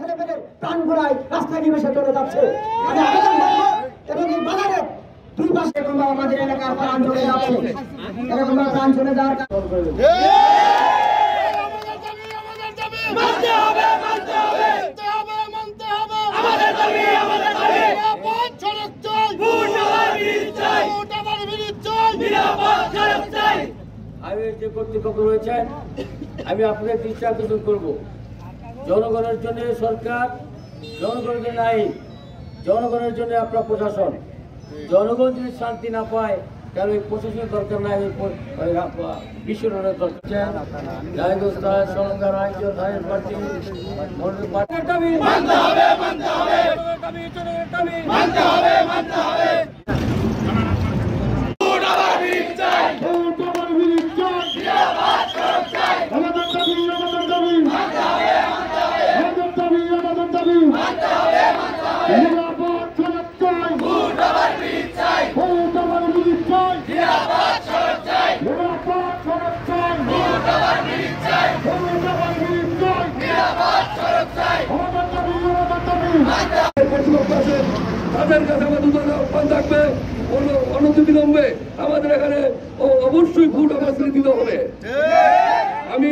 ছেলেমেয়েদের প্রাণগুলাই রাস্তায় নিমেষে চলে যাচ্ছে। আমি আবেদন করবো এবং এই বাজারে দুই পাশে কিংবা আমাদের এলাকার প্রাণ চলে যাচ্ছে, এরকম প্রাণ চলে যাওয়ার যে কর্তৃপক্ষ রয়েছেন, আমি আপনাদের দৃষ্টি আকর্ষণ করবো, জনগণের জন্য সরকার, জনগণের জন্য আইন, জনগণের জন্য আপনার প্রশাসন। জনগণ যদি শান্তি না পায় তাহলে ওই প্রশাসনের দরকার নাই, বিশ্বরণের তাদের কাছে আমাদের আহ্বান থাকবে, অনতিবিলম্বে আমাদের এখানে অবশ্যই ফুড ওভার দিতে হবে। আমি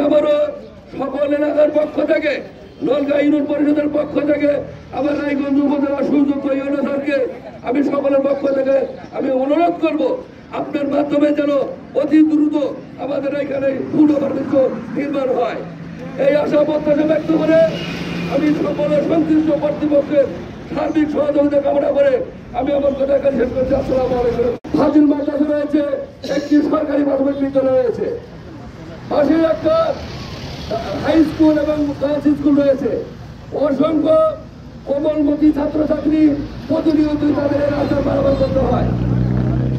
আবারও সকল এলাকার পক্ষ থেকে, নলগাঁ ইউনিয়ন পরিষদের পক্ষ থেকে, আমার রায়গঞ্জ উপজেলা সুযোগ্য ইউনিয়ন স্যারকে আমি সকলের পক্ষ থেকে আমি অনুরোধ করব, আপনার মাধ্যমে যেন অতি দ্রুত আমাদের এখানে ফুড ওভার নির্মাণ হয়। এই আশা প্রত্যাশা ব্যক্ত করে আমি সকলের সংশ্লিষ্ট কর্তৃপক্ষের সার্বিক সহযোগিতা কামনা করে আমি আমার কথা এখানে শেষ করছি। আসসালামু আলাইকুম। ফাজিল মাদ্রাসা রয়েছে, একটি সরকারি প্রাথমিক বিদ্যালয় রয়েছে, পাশে একটা হাই স্কুল এবং গার্লস স্কুল রয়েছে। অসংখ্য কোমলমতি ছাত্রছাত্রী প্রতিনিয়তই তাদের রাস্তায় পারাপার করতে হয়।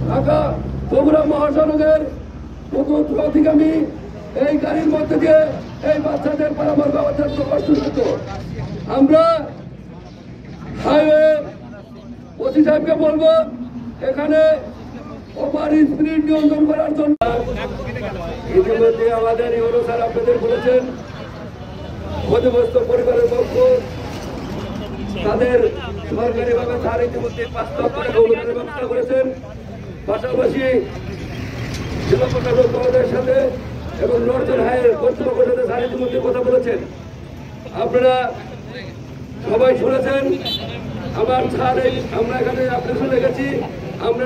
ঢাকা বগুড়া মহাসড়কের প্রতিগামী এই গাড়ির মধ্যে দিয়ে এই বাচ্চাদের পারাপার করা অত্যন্ত কষ্টসাধ্য। আমরা হাইওয়ে ওসি সাহেবকে বলবো এখানে ওভার স্পিড নিয়ন্ত্রণ করার জন্য। ইতিমধ্যে আমাদের ইউনো স্যার আপনাদের বলেছেন ক্ষতিগ্রস্ত পরিবারের পক্ষ তাদের সরকারিভাবে তার ইতিমধ্যে 5 লক্ষ টাকা অনুদানের ব্যবস্থা করেছেন। পাশাপাশি জেলা প্রশাসনের সাথে এবং নর্থের হাইয়ের কর্তৃপক্ষের সাথে স্যার ইতিমধ্যে কথা বলেছেন। আপনারা সবাই শুনেছেন আমার স্যার, আমরা এখানে আপনার শুনে গেছি। আমরা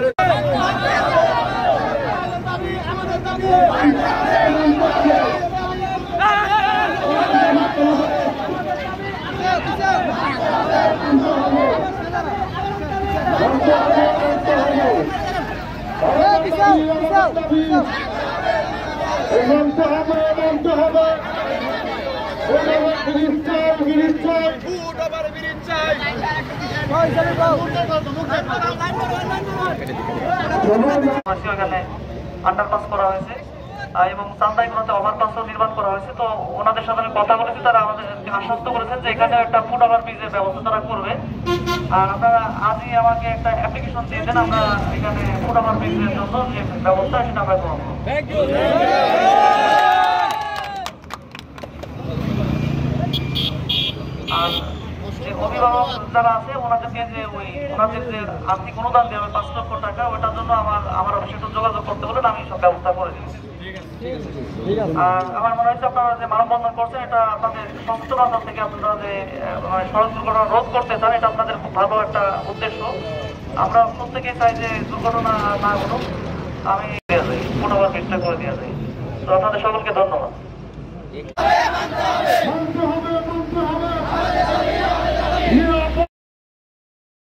আন্ডারপাস করা হয়েছে এবং চান্দাইগুলোতে ওভারপাসও নির্মাণ করা হয়েছে। তো ওনাদের সাথে আমি কথা বলেছি, তারা আমাদের আশ্বস্ত করেছেন যে এখানে একটা ফুট ওভার ব্রিজের ব্যবস্থা তারা করবে। আর আপনারা আজই আমাকে একটা অ্যাপ্লিকেশন দিয়ে দেন, আমরা এখানে ফুট ওভার ব্রিজের জন্য যে ব্যবস্থা সেটা আমরা করবো। আর যে অভিভাবক যারা আছে ওনাদেরকে যে ওনাদের যে আর্থিক অনুদান দেওয়া 5 লক্ষ টাকা, ওটার জন্য আমার অবশ্যই একটু যোগাযোগ করতে বলেন, আমি সব ব্যবস্থা করে দিচ্ছি। আর আমার মনে হচ্ছে আপনারা যে মানববন্ধন করছেন এটা আপনাদের সচেতনতা থেকে আপনারা যে সড়ক দুর্ঘটনা রোধ করতে চান, এটা আপনাদের খুব ভালো একটা উদ্দেশ্য। আমরা প্রত্যেকেই চাই যে দুর্ঘটনা না ঘটুক, আমি দেওয়া যাই পুনর্বার চেষ্টা করে দেওয়া যায়। তো আপনাদের সকলকে ধন্যবাদ।